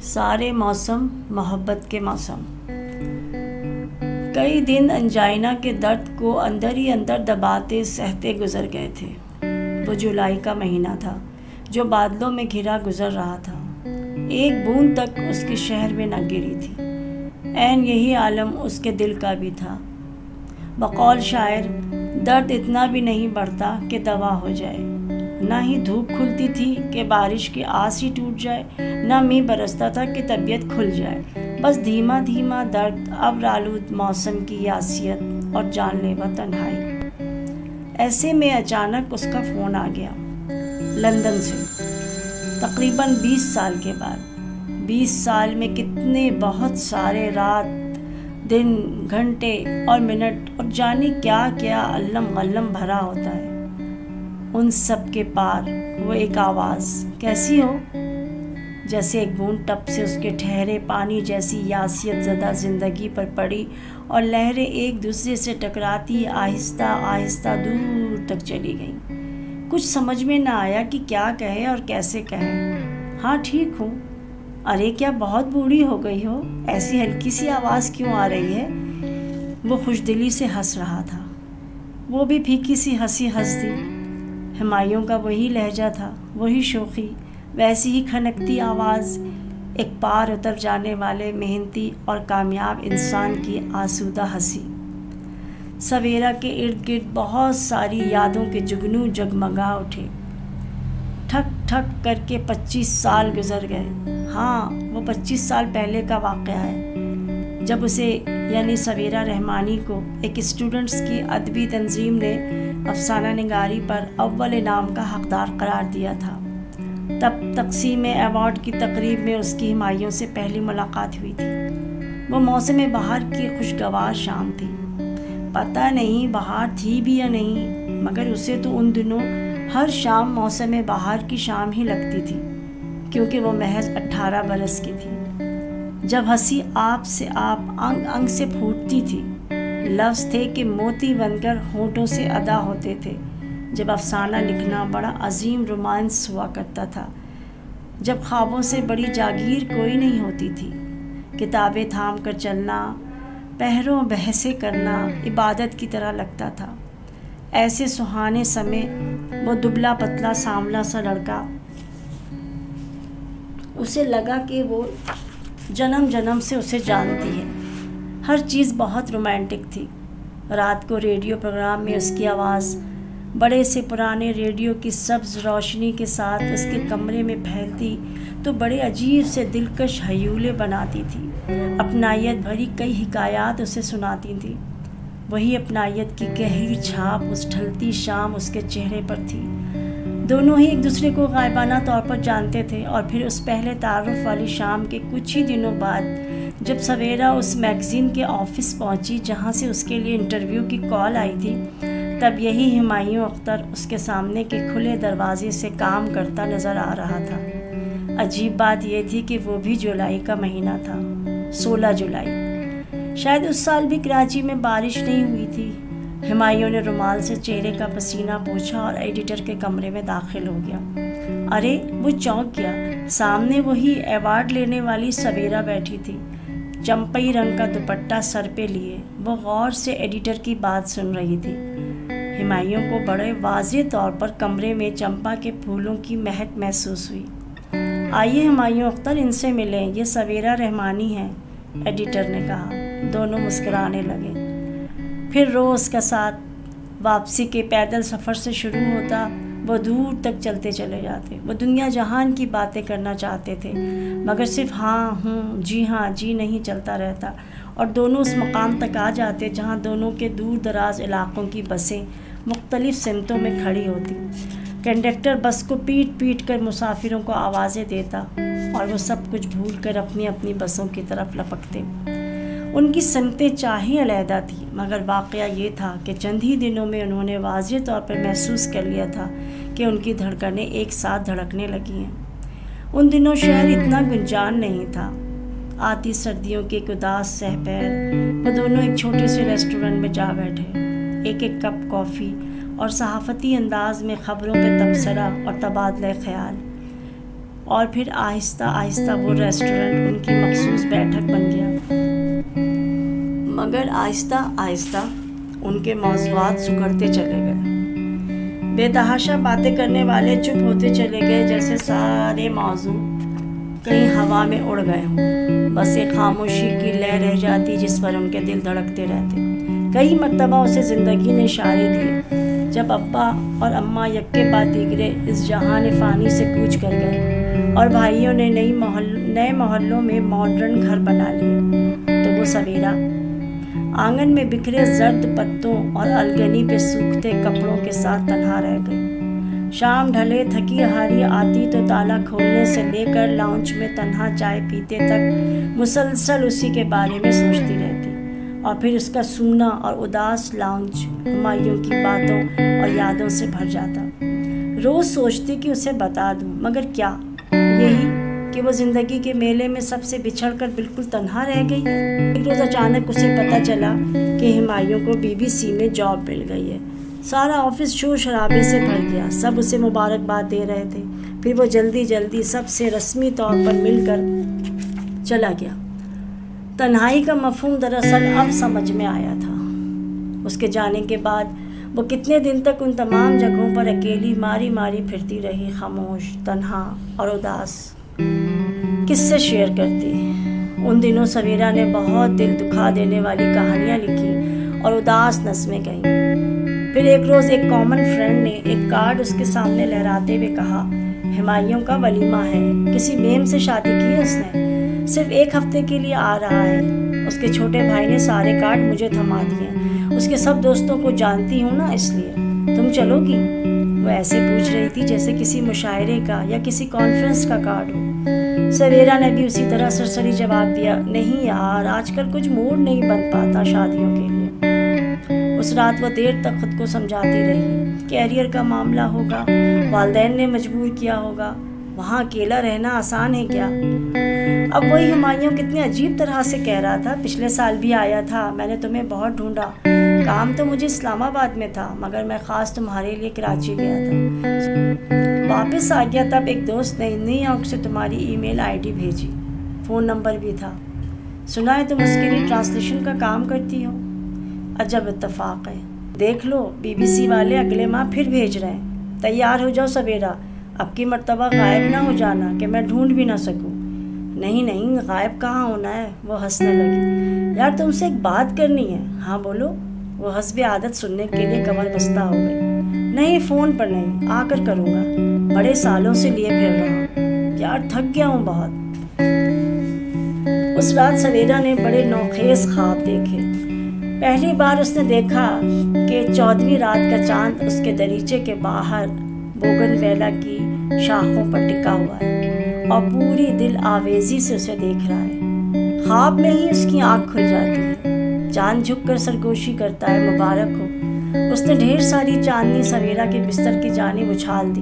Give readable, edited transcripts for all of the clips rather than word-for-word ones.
سارے موسم محبت کے موسم۔ کئی دن انجائنا کے درد کو اندر ہی اندر دباتے سہتے گزر گئے تھے۔ وہ جولائی کا مہینہ تھا جو بادلوں میں گھرا گزر رہا تھا، ایک بوند تک اس کے شہر میں نہ گری تھی۔ عین یہی عالم اس کے دل کا بھی تھا۔ بقول شاعر، درد اتنا بھی نہیں بڑھتا کہ دوا ہو جائے، نہ ہی دھوپ کھلتی تھی کہ بارش کی آس ہی ٹوٹ جائے، نہ مینہ برستا تھا کہ طبیعت کھل جائے۔ بس دھیما دھیما درد، ابرآلود موسم کی یاسیت اور جان لیوا تنہائی۔ ایسے میں اچانک اس کا فون آ گیا لندن سے، تقریباً 20 سال کے بعد۔ 20 سال میں کتنے بہت سارے رات، دن، گھنٹے اور منٹ اور جانے کیا کیا علم غلم بھرا ہوتا ہے۔ ان سب کے پار وہ ایک آواز کیسی ہو، جیسے ایک بوند ٹپ سے اس کے ٹھہرے پانی جیسی یاسیت زدہ زندگی پر پڑی اور لہریں ایک دوسرے سے ٹکراتی آہستہ آہستہ دور تک چلی گئیں۔ کچھ سمجھ میں نہ آیا کہ کیا کہے اور کیسے کہے۔ ہاں ٹھیک ہوں۔ ارے کیا بہت بوڑھی ہو گئی ہو، ایسی ہلکی سی آواز کیوں آ رہی ہے؟ وہ خوشدلی سے ہنس رہا تھا، وہ بھی پھیکی سی ہنسی ہنس دی۔ ہمایوں کا وہی لہجہ تھا، وہی شوخی، ویسی ہی کھنکتی آواز، ایک پار اتر جانے والے محنتی اور کامیاب انسان کی آسودہ ہنسی۔ سویرا کے ارد گرد بہت ساری یادوں کے جگنو جگمگا اٹھے۔ ٹھک ٹھک کر کے 25 سال گزر گئے۔ ہاں، وہ 25 سال پہلے کا واقعہ ہے، جب اسے یعنی سویرا رحمانی کو ایک اسٹوڈنٹس کی ادبی تنظیم نے افسانہ نگاری پر اول انعام کا حقدار قرار دیا تھا۔ تب تقسیم ایوارڈ کی تقریب میں اس کی ہمایوں سے پہلی ملاقات ہوئی تھی۔ وہ موسم بہار کی خوشگوار شام تھی۔ پتہ نہیں بہار تھی بھی یا نہیں، مگر اسے تو ان دنوں ہر شام موسم بہار کی شام ہی لگتی تھی، کیونکہ وہ محض 18 برس کی تھی۔ جب ہنسی آپ سے آپ، انگ انگ سے پھوٹتی تھی، لفظ تھے کہ موتی بن کر ہونٹوں سے ادا ہوتے تھے۔ جب افسانہ لکھنا بڑا عظیم رومانس ہوا کرتا تھا، جب خوابوں سے بڑی جاگیر کوئی نہیں ہوتی تھی، کتابیں تھام کر چلنا، پہروں بحثیں کرنا عبادت کی طرح لگتا تھا۔ ایسے سہانے سمے وہ دبلا پتلا سانولا سا لڑکا، اسے لگا کہ وہ جنم جنم سے اسے جانتی ہے۔ ہر چیز بہت رومانٹک تھی۔ رات کو ریڈیو پروگرام میں اس کی آواز بڑے سے پرانے ریڈیو کی سبز روشنی کے ساتھ اس کے کمرے میں پھیلتی تو بڑے عجیب سے دلکش ہیولے بناتی تھی۔ اپنائیت بھری کئی حکایات اسے سناتی تھی۔ وہی اپنائیت کی گہری چھاپ اس ڈھلتی شام اس کے چہرے پر تھی۔ دونوں ہی ایک دوسرے کو غائبانہ طور پر جانتے تھے، اور پھر اس پہلے تعارف والی شام کے کچھ ہی دنوں بعد جب سویرا اس میگزین کے آفس پہنچی جہاں سے اس کے لیے انٹرویو کی کال آئی تھی، تب یہی ہمایوں اختر اس کے سامنے کے کھلے دروازے سے کام کرتا نظر آ رہا تھا۔ عجیب بات یہ تھی کہ وہ بھی جولائی کا مہینہ تھا، 16 جولائی۔ شاید اس سال بھی کراچی میں بارش نہیں ہوئی تھی۔ ہمایوں نے رومال سے چہرے کا پسینہ پوچھا اور ایڈیٹر کے کمرے میں داخل ہو گیا۔ ارے وہ چونک گیا، سامنے وہی ایوارڈ لینے والی سویرا بیٹھی تھی، چمپئی رنگ کا دوپٹہ سر پہ لیے۔ وہ غور سے ایڈیٹر کی بات سن رہی تھی۔ ہمایوں کو بڑے واضح طور پر کمرے میں چمپا کے پھولوں کی مہک محسوس ہوئی۔ آئیے ہمایوں اختر، ان سے ملیں، یہ سویرا رحمانی ہے، ایڈیٹر نے کہا۔ دونوں مسکرانے لگے۔ پھر روز کا ساتھ واپسی کے پیدل سفر سے شروع ہوتا، وہ دور تک چلتے چلے جاتے۔ وہ دنیا جہان کی باتیں کرنا چاہتے تھے، مگر صرف ہاں ہاں جی نہیں چلتا رہتا، اور دونوں اس مقام تک آ جاتے جہاں دونوں کے دور دراز علاقوں کی بسیں مختلف سمتوں میں کھڑی ہوتی۔ کنڈکٹر بس کو پیٹ پیٹ کر مسافروں کو آوازیں دیتا، اور وہ سب کچھ بھول کر اپنی اپنی بسوں کی طرف لپکتے۔ ان کی سمتیں چاہی علیحدہ تھیں، مگر واقعہ یہ تھا کہ چند ہی دنوں میں انہوں نے واضح طور پر محسوس کر لیا تھا کہ ان کی دھڑکنیں ایک ساتھ دھڑکنے لگی ہیں۔ ان دنوں شہر اتنا گنجان نہیں تھا۔ آتی سردیوں کے ایک اداس سحپہر، وہ دونوں ایک چھوٹے سے ریسٹورنٹ میں جا بیٹھے، ایک ایک کپ کافی اور صحافتی انداز میں خبروں پہ تبصرہ اور تبادلہ خیال۔ اور پھر آہستہ آہستہ وہ ریسٹورنٹ ان کی مخصوص بیٹھک بن گیا۔ مگر آہستہ آہستہ ان کے موضوعات سکڑتے چلے گئے۔ بے تحاشا باتیں کرنے والے چپ ہوتے چلے گئے، جیسے سارے موضوع کہیں ہوا میں اڑ گئے ہوں۔ بس ایک خاموشی کی لے رہ جاتی جس پر ان کے دل دھڑکتے رہتے۔ کئی مرتبہ اسے زندگی نے اشارے دیے، جب ابا اور اماں یکے بعد دیگرے اس جہان فانی سے کوچ کر گئے اور بھائیوں نے نئے محلوں میں ماڈرن گھر بنا لیے، تو وہ سویرا آنگن میں بکھرے زرد پتوں اور الگنی پہ سوکھتے کپڑوں کے ساتھ تنہا رہ گئی۔ شام ڈھلے تھکی ہاری آتی تو تالا کھولنے سے لے کر لاؤنج میں تنہا چائے پیتے تک مسلسل اسی کے بارے میں سوچتی رہتی، اور پھر اس کا سونا اور اداس لاؤنج ہمایوں کی باتوں اور یادوں سے بھر جاتا۔ روز سوچتی کہ اسے بتا دوں، مگر کیا؟ یہی کہ وہ زندگی کے میلے میں سب سے بچھڑ کر بالکل تنہا رہ گئی۔ ایک روز اچانک اسے پتہ چلا کہ ہمایوں کو BBC میں جاب مل گئی ہے۔ سارا آفس شور شرابے سے بھر گیا، سب اسے مبارکباد دے رہے تھے۔ پھر وہ جلدی سب سے رسمی طور پر مل کر چلا گیا۔ تنہائی کا مفہوم دراصل اب سمجھ میں آیا تھا۔ اس کے جانے کے بعد وہ کتنے دن تک ان تمام جگہوں پر اکیلی ماری پھرتی رہی، خاموش، تنہا اور اداس۔ کس سے شیئر کرتی؟ ان دنوں سویرا نے بہت دل دکھا دینے والی کہانیاں لکھی اور اداس نظمیں کہیں۔ پھر ایک روز ایک کامن فرینڈ نے ایک کارڈ اس کے سامنے لہراتے ہوئے کہا، ہمایوں کا ولیمہ ہے، کسی میم سے شادی کی ہے اس نے، صرف 1 ہفتے کے لیے آ رہا ہے۔ اس کے چھوٹے بھائی نے سارے کارڈ مجھے تھما دیے، اس کے سب دوستوں کو جانتی ہوں نا، اس لیے تم چلو گی؟ وہ ایسے پوچھ رہی تھی جیسے کسی مشاعرے کا یا کسی کانفرنس کا کارڈ ہو۔ سویرا نے بھی اسی طرح سرسری جواب دیا، نہیں یار، آج کل کچھ موڈ نہیں بن پاتا شادیوں کے لیے۔ اس رات وہ دیر تک خود کو سمجھاتی رہی، کیریئر کا معاملہ ہوگا، والدین نے مجبور کیا ہوگا، وہاں اکیلا رہنا آسان ہے کیا؟ اب وہی ہمایوں کتنے عجیب طرح سے کہہ رہا تھا، پچھلے سال بھی آیا تھا، میں نے تمہیں بہت ڈھونڈا، کام تو مجھے اسلام آباد میں تھا، مگر میں خاص تمہارے لیے کراچی گیا تھا، واپس آ گیا تب ایک دوست نے نیو یارک سے تمہاری ای میل ID بھیجی، فون نمبر بھی تھا، سنا ہے تم اس کے لیے ٹرانسلیشن کا کام کرتی ہو، عجب اتفاق ہے، دیکھ لو BBC والے اگلے ماہ پھر بھیج رہے ہیں، تیار ہو جاؤ سویرا، اب کی مرتبہ غائب نہ ہو جانا کہ میں ڈھونڈ بھی نہ سکوں۔ نہیں غائب کہاں ہونا ہے، وہ ہنسنے لگی، یار تم سے ایک بات کرنی ہے۔ ہاں بولو۔ وہ حسب عادت سننے کے لیے کمر بستہ ہو گئی۔ نہیں، فون پر نہیں، آ کر کروں گا، بڑے سالوں سے لیے پھر رہا ہوں، یار تھک گیا ہوں بہت۔ اس رات سویرا نے بڑے نوخیز خواب دیکھے۔ پہلی بار اس نے دیکھا کہ 14ویں رات کا چاند اس کے دریچے کے باہر بوگن ویلا کی شاخوں پر ٹکا ہوا ہے اور پوری دل آویزی سے اسے دیکھ رہا ہے۔ خواب میں ہی اس کی آنکھ کھل جاتی ہے، چاند جھک کر سرگوشی کرتا ہے، مبارک ہو۔ اس نے ڈھیر ساری چاندنی سویرا کے بستر کی جانب اچھال دی۔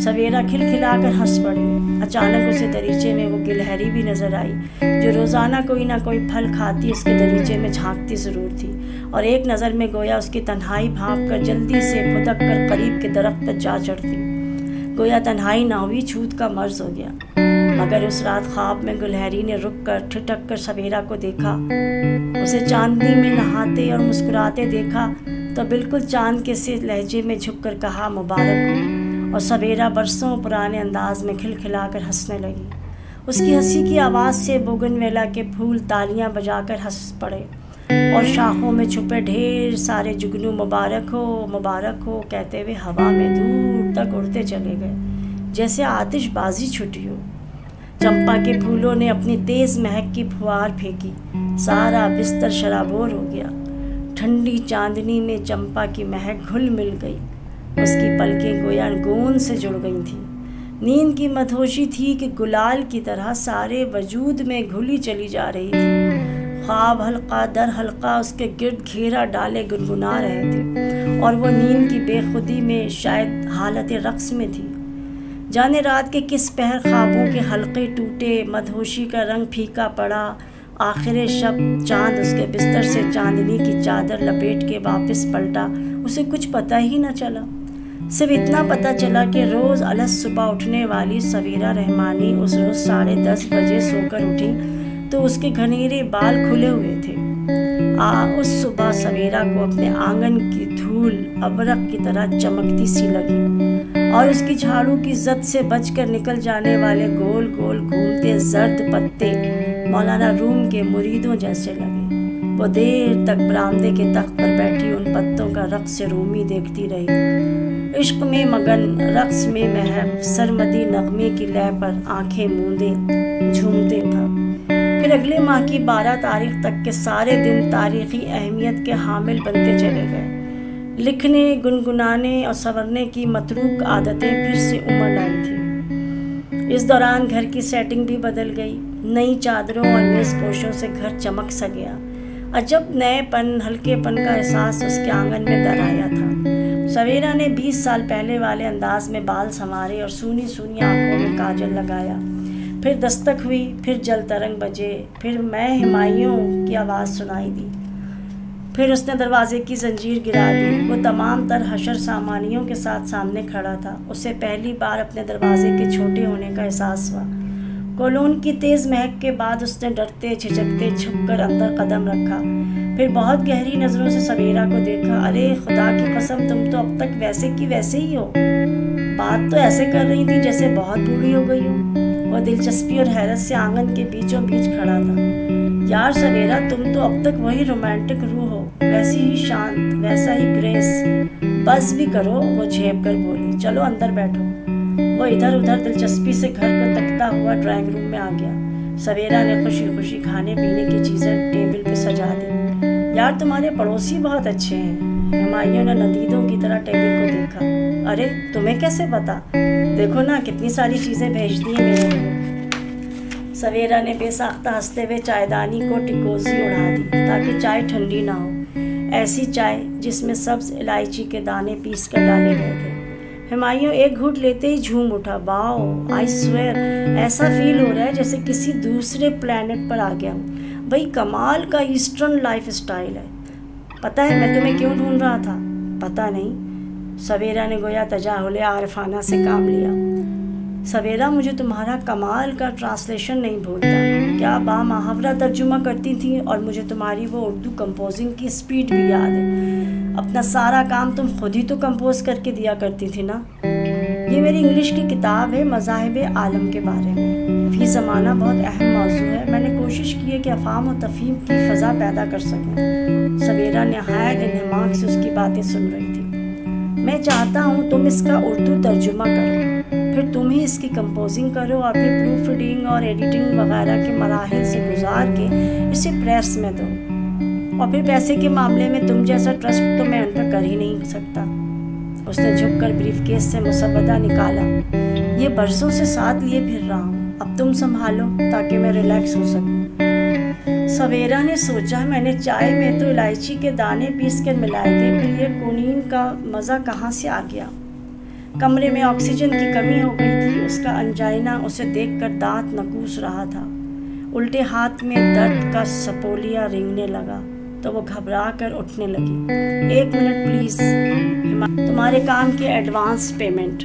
سویرا کھلکھلا کر ہنس پڑی۔ اچانک اسے دریچے میں وہ گلہری بھی نظر آئی جو روزانہ کوئی نہ کوئی پھل کھاتی اس کے دریچے میں جھانکتی ضرور تھی، اور ایک نظر میں گویا اس کی تنہائی بھانپ کر جلدی سے پھدک کر قریب کے درخت پر جا چڑھتی، گویا تنہائی نہ ہوئی، چھوت کا مرض ہو گیا۔ مگر اس رات خواب میں گلہری نے رک کر ٹھٹک کر سویرا کو دیکھا، اسے چاندنی میں نہاتے اور مسکراتے دیکھا تو بالکل چاند کے سے لہجے میں جھک کر کہا، مبارک ہو، اور سویرا برسوں پرانے انداز میں کھلکھلا کر ہنسنے لگی۔ اس کی ہنسی کی آواز سے بوگن ویلا کے پھول تالیاں بجا کر ہنس پڑے اور شاخوں میں چھپے ڈھیر سارے جگنو مبارک ہو کہتے ہوئے ہوا میں دور تک اڑتے چلے گئے، جیسے آتش بازی چھٹی ہو۔ چمپا کے پھولوں نے اپنی تیز مہک کی پھوار پھینکی، سارا بستر شرابور ہو گیا۔ ٹھنڈی چاندنی میں چمپا کی مہک گھل مل گئی، اس کی پلکیں گویا گوند سے جڑ گئی تھیں۔ نیند کی مدہوشی تھی کہ گلال کی طرح سارے وجود میں گھلی چلی جا رہی تھی۔ خواب حلقہ در حلقہ اس کے گرد گھیرا ڈالے گنگنا رہے تھے، اور وہ نیند کی بے خودی میں شاید حالت رقص میں تھی۔ جانے رات کے کس پہر خوابوں کے حلقے ٹوٹے، مدہوشی کا رنگ پھیکا پڑا، آخر شب چاند اس کے بستر سے چاندنی کی چادر لپیٹ کے واپس پلٹا، اسے کچھ پتہ ہی نہ چلا۔ صرف اتنا پتہ چلا کہ روز الگ صبح اٹھنے والی سویرا رحمانی اس روز 10:30 بجے سو کر اٹھی تو اس کے گھنیرے بال کھلے ہوئے تھے۔ اس صبح سویرا کو اپنے آنگن کی دھول ابرق کی طرح چمکتی سی لگی اور اس کی جھاڑو کی زد سے بچ کر نکل جانے والے گول گول گھومتے زرد پتے مولانا روم کے مریدوں جیسے لگے۔ وہ دیر تک برآمدے کے تخت پر بیٹھی ان پتوں کا رقص رومی دیکھتی رہی، عشق میں مگن، رقص میں محو، سرمدی نغمے کی لے پر آنکھیں موندے جھومتے تھا۔ پھر اگلے ماہ کی 12 تاریخ تک کے سارے دن تاریخی اہمیت کے حامل بنتے چلے گئے۔ لکھنے، گنگنانے اور سنورنے کی متروک عادتیں پھر سے امڑ لائی تھیں۔ اس دوران گھر کی سیٹنگ بھی بدل گئی، نئی چادروں اور میز پوشوں سے گھر چمک سا گیا۔ عجب نئے پن، ہلکے پن کا احساس اس کے آنگن میں در آیا تھا۔ سویرا نے 20 سال پہلے والے انداز میں بال سنوارے اور سونی سونی آنکھوں میں کاجل لگایا۔ پھر دستک ہوئی، پھر جل ترنگ بجے، پھر میں ہمایوں کی آواز سنائی دی۔ پھر اس نے دروازے کی زنجیر گرا دی۔ وہ تمام تر حشر سامانیوں کے ساتھ سامنے کھڑا تھا۔ اسے پہلی بار اپنے دروازے کے چھوٹے ہونے کا احساس ہوا۔ کولون کی تیز مہک کے بعد اس نے ڈرتے جھجکتے جھک کر اندر قدم رکھا۔ پھر بہت گہری نظروں سے سویرا کو دیکھا۔ ارے خدا کی قسم، تم تو اب تک ویسے کی ویسے ہی ہو۔ بات تو ایسے کر رہی تھی جیسے بہت بوڑھی ہو گئی ہو۔ وہ دلچسپی اور حیرت سے آنگن کے بیچوں بیچ کھڑا تھا۔ یار سویرا، تم تو اب تک وہی رومانٹک روح ہو، ویسی ہی شانت، ویسا ہی گریس۔ بس بھی کرو، وہ جھیپ کر بولی۔ چلو اندر بیٹھو۔ وہ ادھر ادھر دلچسپی سے گھر کو تکتا ہوا ڈرائنگ روم میں آ گیا۔ سویرا نے خوشی خوشی کھانے پینے کی چیزیں ٹیبل پہ سجا دی۔ یار تمہارے پڑوسی بہت اچھے ہیں۔ ہمایوں نے ندیدوں کی طرح ٹیبل کو دیکھا۔ ارے تمہیں کیسے پتا؟ دیکھو نا کتنی ساری چیزیں بھیج دی ہیں میرے لیے۔ سویرا نے بے ساختہ ہنستے ہوئے چائے دانی کو ٹکوزی اڑا دی تاکہ چائے ٹھنڈی نہ ہو۔ ایسی چائے جس میں سبز الائچی کے دانے پیس کر ڈالے گئے تھے۔ ہمایوں ایک گھونٹ لیتے ہی جھوم اٹھا۔ واو، آئی سویئر، ایسا فیل ہو رہا ہے جیسے کسی دوسرے پلانٹ پر آ گیا ہوں۔ بھائی کمال کا ایسٹرن لائف اسٹائل ہے۔ پتہ ہے میں تمہیں کیوں ڈھونڈ رہا تھا؟ پتہ نہیں۔ سویرا نے گویا تجاہل عارفانہ سے کام لیا۔ سویرا، مجھے تمہارا کمال کا ٹرانسلیشن نہیں بھولتا۔ کیا بامحاورہ ترجمہ کرتی تھی، اور مجھے تمہاری وہ اردو کمپوزنگ کی سپیڈ بھی یاد ہے۔ اپنا سارا کام تم خود ہی تو کمپوز کر کے دیا کرتی تھی نا۔ یہ میری انگلش کی کتاب ہے، مذاہب عالم کے بارے میں۔ فی زمانہ بہت اہم موضوع ہے۔ میں نے کوشش کی ہے کہ افہام و تفہیم کی فضا پیدا کر سکوں۔ سویرا نہایت انہماک سے اس کی باتیں سن رہی تھی۔ میں چاہتا ہوں تم اس کا اردو ترجمہ کرو، پھر تم ہی اس کی کمپوزنگ کرو اور پھر پروف ریڈنگ اور ایڈیٹنگ وغیرہ کے مراحل سے گزار کے اسے پریس میں دو، اور پھر پیسے کے معاملے میں تم جیسا ٹرسٹ تو میں ان پر کر ہی نہیں سکتا۔ اس نے جھک کر بریف کیس سے مسودہ نکالا۔ یہ برسوں سے ساتھ لیے پھر رہا ہوں، اب تم سنبھالو تاکہ میں ریلیکس ہو سکوں۔ سویرا نے سوچا، میں نے چائے میں تو الائچی کے دانے پیس کر ملائے تھے، پھر یہ کونین کا مزہ کہاں سے آ گیا؟ کمرے میں آکسیجن کی کمی ہو گئی تھی۔ اس کا انجائنا اسے دیکھ کر دانت نکوس رہا تھا۔ الٹے ہاتھ میں درد کا سپولیا رینگنے لگا تو وہ گھبرا کر اٹھنے لگی۔ 1 منٹ پلیز، تمہارے کام کی ایڈوانس پیمنٹ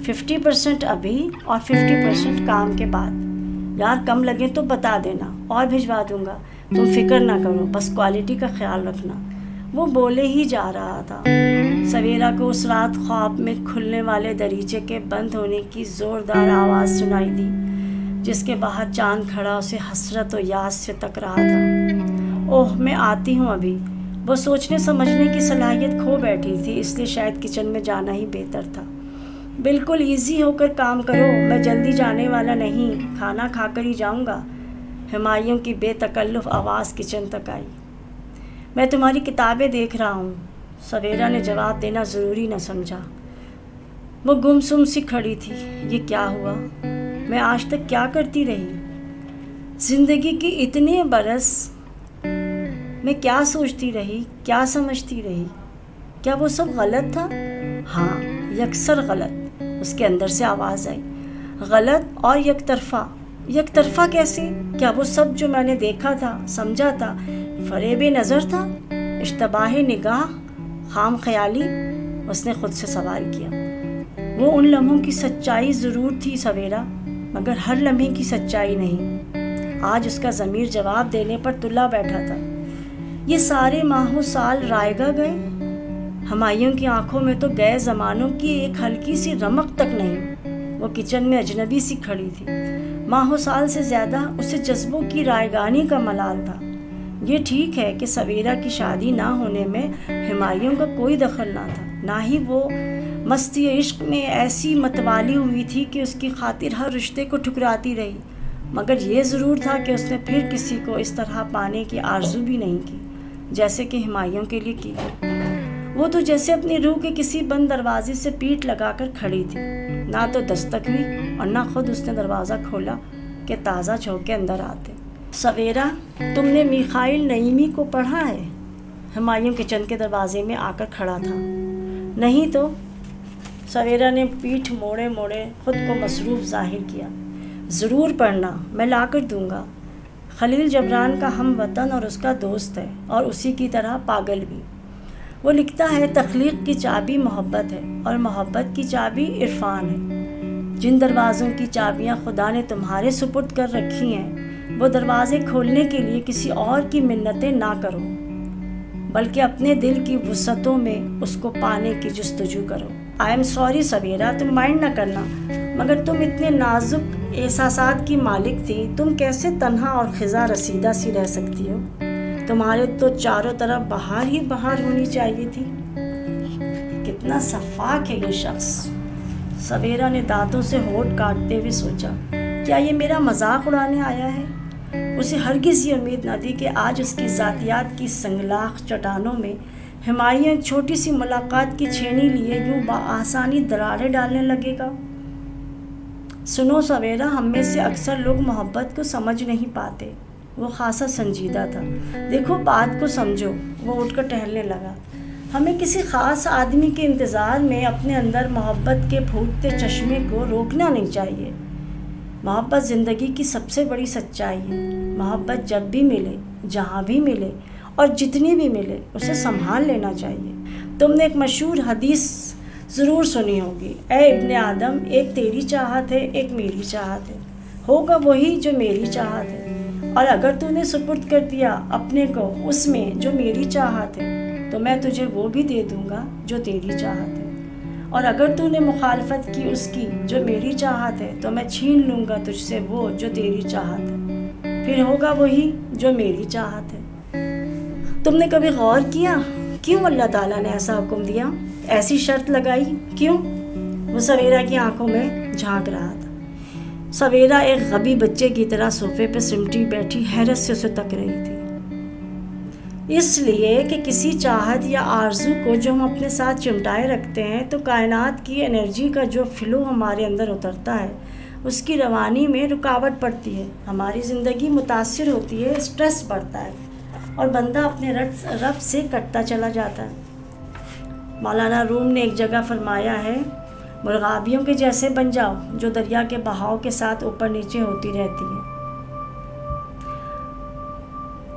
50% ابھی اور 50% کام کے بعد۔ یار کم لگے تو بتا دینا اور بھجوا دوں گا، تم فکر نہ کرو، بس کوالٹی کا خیال رکھنا۔ وہ بولے ہی جا رہا تھا۔ سویرا کو اس رات خواب میں کھلنے والے دریچے کے بند ہونے کی زوردار آواز سنائی دی، جس کے باہر چاند کھڑا اسے حسرت و یاس سے تک رہا تھا۔ اوہ میں آتی ہوں ابھی۔ وہ سوچنے سمجھنے کی صلاحیت کھو بیٹھی تھی، اس لیے شاید کچن میں جانا ہی بہتر تھا۔ بالکل ایزی ہو کر کام کرو، میں جلدی جانے والا نہیں، کھانا کھا کر ہی جاؤں گا۔ ہمایوں کی بے تکلف آواز کچن تک آئی۔ میں تمہاری کتابیں دیکھ رہا ہوں، سویرا نے جواب دینا ضروری نہ سمجھا۔ وہ گمسم سی کھڑی تھی۔ یہ کیا ہوا؟ میں آج تک کیا کرتی رہی؟ زندگی کی اتنے برس میں کیا سوچتی رہی، کیا سمجھتی رہی؟ کیا وہ سب غلط تھا؟ ہاں، یکسر غلط۔ اس کے اندر سے آواز آئی، غلط اور یک طرفہ۔ یک طرفہ کیسے؟ کیا وہ سب جو میں نے دیکھا تھا، سمجھا تھا، فریب نظر تھا، اشتباہ نگاہ، خام خیالی؟ اس نے خود سے سوال کیا۔ وہ ان لمحوں کی سچائی ضرور تھی سویرا، مگر ہر لمحے کی سچائی نہیں۔ آج اس کا ضمیر جواب دینے پر تلا بیٹھا تھا۔ یہ سارے ماہوں سال رائگاں گئے، ہمایوں کی آنکھوں میں تو گئے زمانوں کی ایک ہلکی سی رمق تک نہیں۔ وہ کچن میں اجنبی سی کھڑی تھی، ماہوں سال سے زیادہ اسے جذبوں کی رائگانی کا ملال تھا۔ یہ ٹھیک ہے کہ سویرا کی شادی نہ ہونے میں ہمایوں کا کوئی دخل نہ تھا، نہ ہی وہ مستی عشق میں ایسی متوالی ہوئی تھی کہ اس کی خاطر ہر رشتے کو ٹھکراتی رہی، مگر یہ ضرور تھا کہ اس نے پھر کسی کو اس طرح پانے کی آرزو بھی نہیں کی جیسے کہ ہمایوں کے لیے کی تھی۔ وہ تو جیسے اپنی روح کے کسی بند دروازے سے پیٹھ لگا کر کھڑی تھی، نہ تو دستک ہوئی اور نہ خود اس نے دروازہ کھولا کہ تازہ جھونکے اندر آتے۔ سویرا، تم نے میخائیل نعیمی کو پڑھا ہے؟ ہمایوں کچن کے دروازے میں آ کر کھڑا تھا۔ نہیں تو؟ سویرا نے پیٹھ موڑے موڑے خود کو مصروف ظاہر کیا۔ ضرور پڑھنا، میں لا کر دوں گا۔ خلیل جبران کا ہم وطن اور اس کا دوست ہے، اور اسی کی طرح پاگل بھی۔ وہ لکھتا ہے تخلیق کی چابی محبت ہے، اور محبت کی چابی عرفان ہے۔ جن دروازوں کی چابیاں خدا نے تمہارے سپرد کر رکھی ہیں، وہ دروازے کھولنے کے لیے کسی اور کی منتیں نہ کرو، بلکہ اپنے دل کی وسعتوں میں اس کو پانے کی جستجو کرو۔ آئی ایم سوری سویرا، تم مائنڈ نہ کرنا، مگر تم اتنے نازک احساسات کی مالک تھی، تم کیسے تنہا اور خزاں رسیدہ سی رہ سکتی ہو؟ تمہارے تو چاروں طرف بہار ہی بہار ہونی چاہیے تھی۔ کتنا شفاق ہے یہ شخص، سویرا نے دانتوں سے ہونٹ کاٹتے ہوئے سوچا۔ کیا یہ میرا مذاق اڑانے آیا ہے؟ اسے ہرگز یہ امید نہ تھی کہ آج اس کی ذاتیات کی سنگلاخ چٹانوں میں ہمایوں ایک چھوٹی سی ملاقات کی چھینی لیے یوں بآسانی دراریں ڈالنے لگے گا۔ سنو سویرا، ہم میں سے اکثر لوگ محبت کو سمجھ نہیں پاتے۔ وہ خاصا سنجیدہ تھا۔ دیکھو بات کو سمجھو۔ وہ اٹھ کر ٹہلنے لگا۔ ہمیں کسی خاص آدمی کے انتظار میں اپنے اندر محبت کے پھوٹتے چشمے کو روکنا نہیں چاہیے۔ محبت زندگی کی سب سے بڑی سچائی ہے۔ محبت جب بھی ملے، جہاں بھی ملے اور جتنی بھی ملے، اسے سنبھال لینا چاہیے۔ تم نے ایک مشہور حدیث ضرور سنی ہوگی، اے ابن آدم، ایک تیری چاہت ہے، ایک میری چاہت ہے، ہوگا وہی جو میری چاہت ہے، اور اگر تو نے سپرد کر دیا اپنے کو اس میں جو میری چاہت ہے، تو میں تجھے وہ بھی دے دوں گا جو تیری چاہت ہے، اور اگر تو نے مخالفت کی اس کی جو میری چاہت ہے، تو میں چھین لوں گا تجھ سے وہ جو تیری چاہت ہے، پھر ہوگا وہی جو میری چاہت ہے۔ تم نے کبھی غور کیا کیوں اللہ تعالیٰ نے ایسا حکم دیا، ایسی شرط لگائی، کیوں؟ وہ سویرا کی آنکھوں میں جھانک رہا تھا۔ سویرا ایک غبی بچے کی طرح صوفے پہ سمٹی بیٹھی حیرت سے اسے تک رہی تھی۔ اس لیے کہ کسی چاہت یا آرزو کو جو ہم اپنے ساتھ چمٹائے رکھتے ہیں تو کائنات کی انرجی کا جو فلو ہمارے اندر اترتا ہے اس کی روانی میں رکاوٹ پڑتی ہے، ہماری زندگی متاثر ہوتی ہے، سٹریس بڑھتا ہے اور بندہ اپنے رب سے کٹتا چلا جاتا ہے۔ مولانا روم نے ایک جگہ فرمایا ہے، مرغابیوں کے جیسے بن جاؤ جو دریا کے بہاؤ کے ساتھ اوپر نیچے ہوتی رہتی ہے۔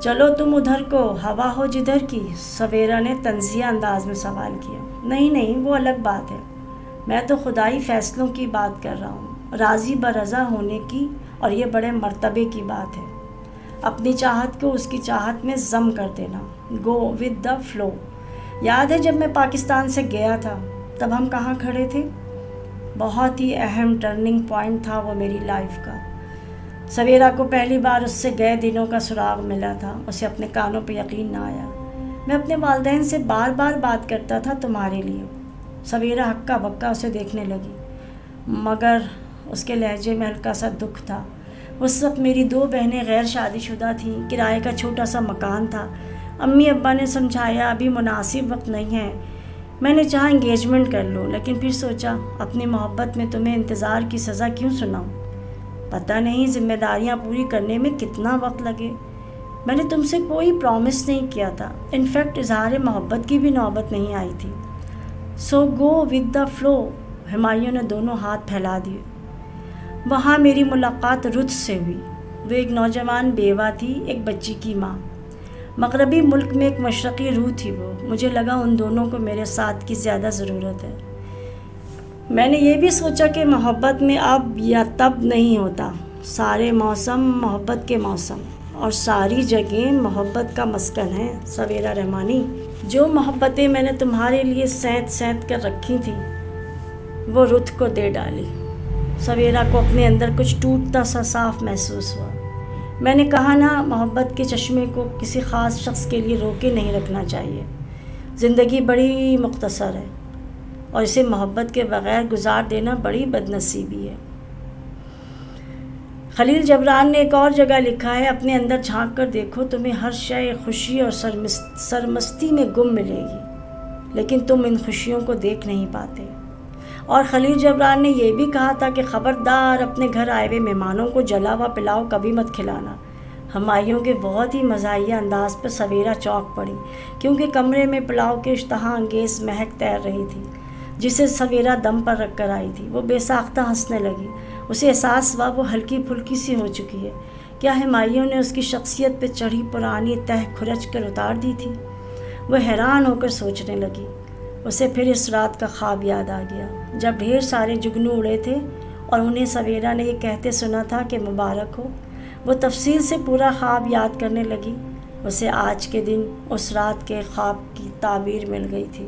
چلو تم ادھر کو، ہوا ہو جدھر کی، سویرا نے طنزیہ انداز میں سوال کیا۔ نہیں، وہ الگ بات ہے، میں تو خدائی فیصلوں کی بات کر رہا ہوں، راضی برضا ہونے کی، اور یہ بڑے مرتبے کی بات ہے۔ اپنی چاہت کو اس کی چاہت میں ضم کر دینا، گو ود دا فلو۔ یاد ہے جب میں پاکستان سے گیا تھا تب ہم کہاں کھڑے تھے؟ بہت ہی اہم ٹرننگ پوائنٹ تھا وہ میری لائف کا۔ سویرا کو پہلی بار اس سے گئے دنوں کا سراغ ملا تھا، اسے اپنے کانوں پہ یقین نہ آیا۔ میں اپنے والدین سے بار بار بات کرتا تھا تمہارے لیے۔ سویرا ہکا بکا اسے دیکھنے لگی، مگر اس کے لہجے میں ہلکا سا دکھ تھا۔ اس وقت میری 2 بہنیں غیر شادی شدہ تھیں، کرائے کا چھوٹا سا مکان تھا۔ امی ابا نے سمجھایا ابھی مناسب وقت نہیں ہے۔ میں نے چاہا انگیجمنٹ کر لوں، لیکن پھر سوچا اپنی محبت میں تمہیں انتظار کی سزا کیوں سناؤں؟ پتہ نہیں ذمہ داریاں پوری کرنے میں کتنا وقت لگے۔ میں نے تم سے کوئی پرومس نہیں کیا تھا، انفیکٹ اظہار محبت کی بھی نوبت نہیں آئی تھی۔ So go with the flow. Humayun نے دونوں ہاتھ پھیلا دیے۔ وہاں میری ملاقات رت سے ہوئی۔ وہ ایک نوجوان بیوہ تھی، ایک بچی کی ماں۔ مغربی ملک میں ایک مشرقی روح تھی وہ۔ مجھے لگا ان دونوں کو میرے ساتھ کی زیادہ ضرورت ہے۔ میں نے یہ بھی سوچا کہ محبت میں اب یا تب نہیں ہوتا، سارے موسم محبت کے موسم اور ساری جگہیں محبت کا مسکن ہے۔ سویرا رحمانی، جو محبتیں میں نے تمہارے لیے سینت سینت کر رکھی تھیں وہ رت کو دے ڈالی۔ سویرا کو اپنے اندر کچھ ٹوٹتا سا صاف محسوس ہوا۔ میں نے کہا نا، محبت کے چشمے کو کسی خاص شخص کے لیے روکے نہیں رکھنا چاہیے۔ زندگی بڑی مختصر ہے اور اسے محبت کے بغیر گزار دینا بڑی بدنصیبی ہے۔ خلیل جبران نے ایک اور جگہ لکھا ہے، اپنے اندر جھانک کر دیکھو، تمہیں ہر شے خوشی اور سرمستی میں گم ملے گی، لیکن تم ان خوشیوں کو دیکھ نہیں پاتے۔ اور خلیل جبران نے یہ بھی کہا تھا کہ خبردار، اپنے گھر آئے ہوئے مہمانوں کو جلا ہوا پلاؤ کبھی مت کھلانا۔ ہمایوں کے بہت ہی مزاحیہ انداز پر سویرا چونک پڑی، کیونکہ کمرے میں پلاؤ کی اشتہا انگیز مہک تیر رہی تھی جسے سویرا دم پر رکھ کر آئی تھی۔ وہ بے ساختہ ہنسنے لگی۔ اسے احساس ہوا وہ ہلکی پھلکی سی ہو چکی ہے۔ کیا ہمایوں نے اس کی شخصیت پہ چڑھی پرانی تہ کھرچ کر اتار دی تھی؟ وہ حیران ہو کر سوچنے لگی۔ اسے پھر اس رات کا خواب یاد آ گیا جب ڈھیر سارے جگنو اڑے تھے اور انہیں سویرا نے یہ کہتے سنا تھا کہ مبارک ہو۔ وہ تفصیل سے پورا خواب یاد کرنے لگی۔ اسے آج کے دن اس رات کے خواب کی تعبیر مل گئی تھی۔